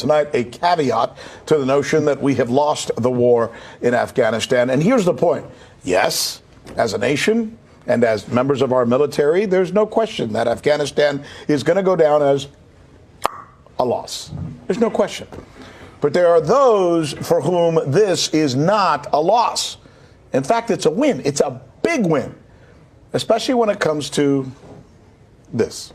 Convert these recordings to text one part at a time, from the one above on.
tonight a caveat to the notion that we have lost the war in Afghanistan. And here's the point. Yes, as a nation and as members of our military, there's no question that Afghanistan is going to go down as a loss. There's no question. But there are those for whom this is not a loss. In fact, it's a win. It's a big win, especially when it comes to this.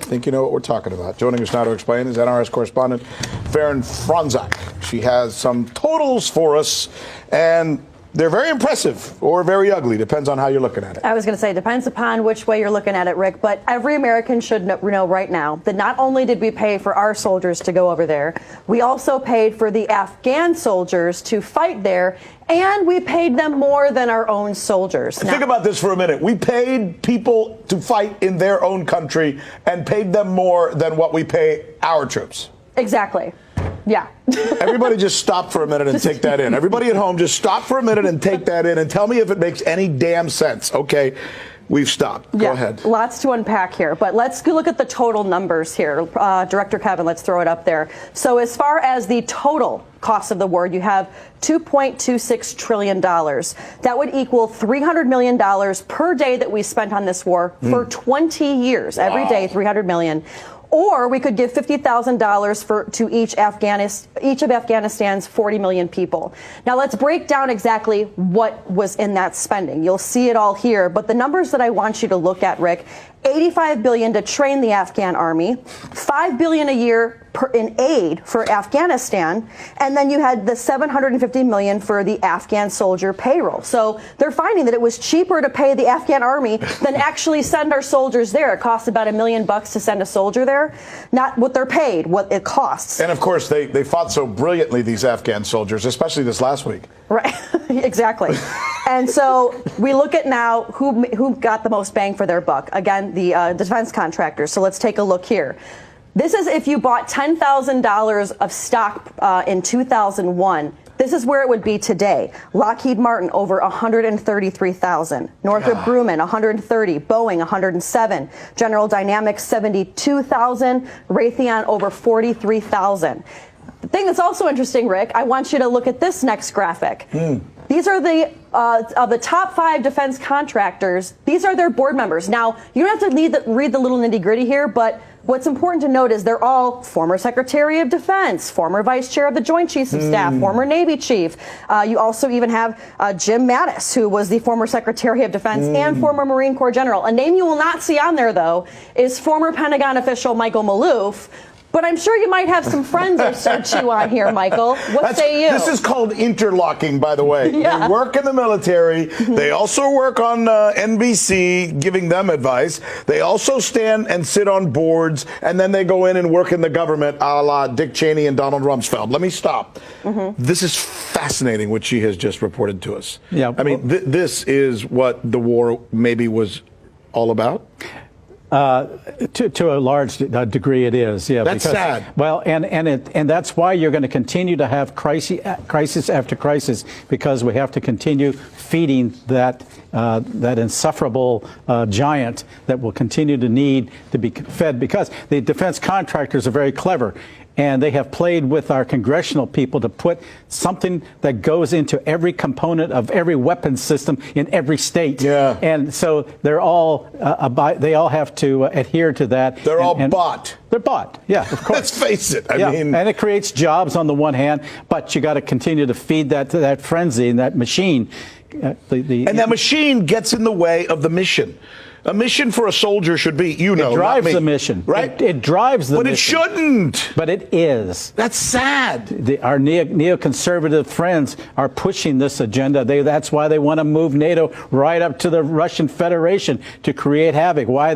I think you know what we're talking about. Joining us now to explain is NRS correspondent Farron Franzak. She has some totals for us, and they're very impressive or very ugly. Depends on how you're looking at it. I was going to say, depends upon which way you're looking at it, Rick. But every American should know right now that not only did we pay for our soldiers to go over there, we also paid for the Afghan soldiers to fight there, and we paid them more than our own soldiers. Think about this for a minute. We paid people to fight in their own country and paid them more than what we pay our troops. Exactly. Yeah. Everybody just stop for a minute and take that in. Everybody at home, just stop for a minute and take that in and tell me if it makes any damn sense. Okay, we've stopped. Go ahead. Lots to unpack here, but let's go look at the total numbers here. Director Kevin, let's throw it up there. So as far as the total cost of the war, you have $2.26 trillion. That would equal $300 million per day that we spent on this war for 20 years. Wow. Every day, $300 million. Or we could give $50,000 to each of Afghanistan's 40 million people. Now let's break down exactly what was in that spending. You'll see it all here, but the numbers that I want you to look at, Rick, $85 billion to train the Afghan army, $5 billion a year in aid for Afghanistan, and then you had the $750 million for the Afghan soldier payroll. So they're finding that it was cheaper to pay the Afghan army than actually send our soldiers there. It costs about $1 million to send a soldier there, not what they're paid, what it costs. And of course, they fought so brilliantly, these Afghan soldiers, especially this last week. Right, exactly. And so we look at now who got the most bang for their buck. Again, the defense contractors. So let's take a look here. This is if you bought $10,000 of stock in 2001. This is where it would be today. Lockheed Martin over $133,000. Northrop Grumman $130. Boeing $107. General Dynamics $72,000. Raytheon over $43,000. The thing that's also interesting, Rick, I want you to look at this next graphic. These are the of the top 5 defense contractors. These are their board members. Now, you don't have to read the little nitty-gritty here, but what's important to note is they're all former Secretary of Defense, former Vice Chair of the Joint Chiefs of Staff, former Navy Chief. You also even have Jim Mattis, who was the former Secretary of Defense and former Marine Corps General. A name you will not see on there, though, is former Pentagon official Michael Maloof. But I'm sure you might have some friends or so on here, Michael. What say you? This is called interlocking, by the way. Yeah. They work in the military. They also work on NBC, giving them advice. They also stand and sit on boards, and then they go in and work in the government, a la Dick Cheney and Donald Rumsfeld. Let me stop. This is fascinating, what she has just reported to us. Yeah. I mean, this is what the war maybe was all about? To a large degree, it is. Yeah, that's sad. Well, and that's why you're going to continue to have crisis after crisis, because we have to continue feeding that insufferable giant that will continue to need to be fed, because the defense contractors are very clever. And they have played with our congressional people to put something that goes into every component of every weapons system in every state. Yeah. And so they're all they all have to adhere to that. They're all bought. They're bought. Yeah, of course. Let's face it. I mean, and it creates jobs on the one hand, but you got to continue to feed that frenzy and that machine. And that machine gets in the way of the mission. A mission for a soldier should be, it drives the mission, right? It drives the mission. But it shouldn't. But it is. That's sad. Our neoconservative friends are pushing this agenda. That's why they want to move NATO right up to the Russian Federation to create havoc. Why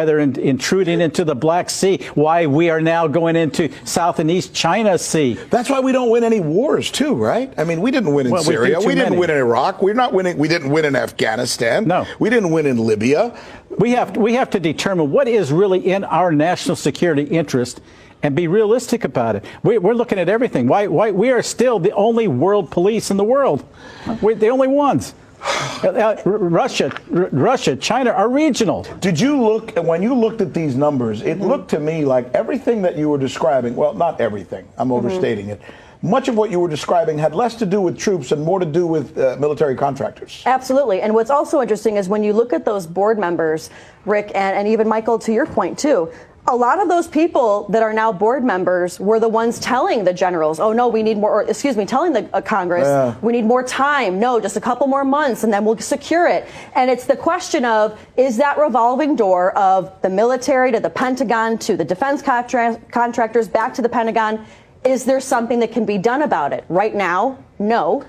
they're intruding into the Black Sea. Why we are now going into South and East China Sea. That's why we don't win any wars, too, right? I mean, we didn't win in Syria. We didn't win in Iraq. We're not winning. We didn't win in Afghanistan. No. We didn't win in Libya. We have to determine what is really in our national security interest and be realistic about it. We're looking at everything. Why we are still the only world police in the world. We're the only ones. Russia, China are regional. Did you look, when you looked at these numbers, it looked to me like everything that you were describing, well, not everything, I'm overstating it. Much of what you were describing had less to do with troops and more to do with military contractors. Absolutely. And what's also interesting is when you look at those board members, Rick, and even Michael, to your point too, a lot of those people that are now board members were the ones telling the generals, oh, no, we need more, or excuse me, telling the Congress, we need more time. No, just a couple more months and then we'll secure it. And it's the question of, is that revolving door of the military to the Pentagon to the defense contractors back to the Pentagon, is there something that can be done about it? Right now, no.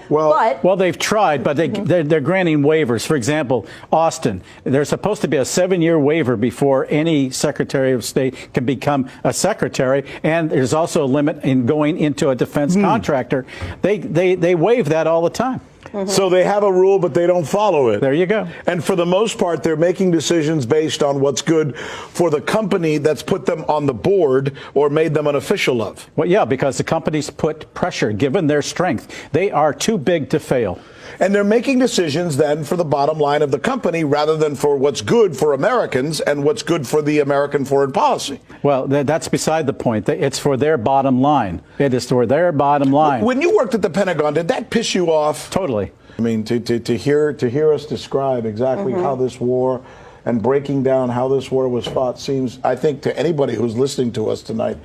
Well, they've tried, but they're granting waivers. For example, Austin, there's supposed to be a 7-year waiver before any Secretary of State can become a secretary, and there's also a limit in going into a defense contractor. They waive that all the time. So they have a rule, but they don't follow it. There you go. And for the most part, they're making decisions based on what's good for the company that's put them on the board or made them an official of. Well, yeah, because the companies put pressure, given their strength. They are too big to fail. And they're making decisions then for the bottom line of the company rather than for what's good for Americans and what's good for the American foreign policy. Well, that's beside the point. It's for their bottom line. It is for their bottom line. When you worked at the Pentagon, did that piss you off? Totally. I mean, to hear us describe exactly how this war and breaking down how this war was fought seems, I think, to anybody who's listening to us tonight,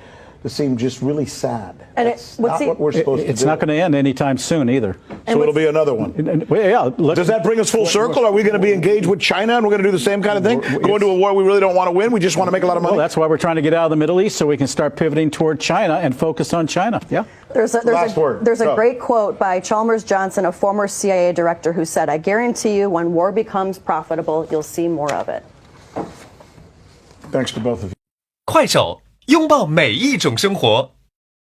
to seem just really sad. And That's not what we're supposed to do. It's not going to end anytime soon either. So it'll be another one. Does that bring us full circle? Are we going to be engaged with China and we're going to do the same kind of thing? Go into a war we really don't want to win? We just want to make a lot of money? Well, that's why we're trying to get out of the Middle East so we can start pivoting toward China and focus on China. Yeah. There's a great quote by Chalmers Johnson, a former CIA director, who said, I guarantee you when war becomes profitable, you'll see more of it. Thanks to both of you. 快手，拥抱每一种生活。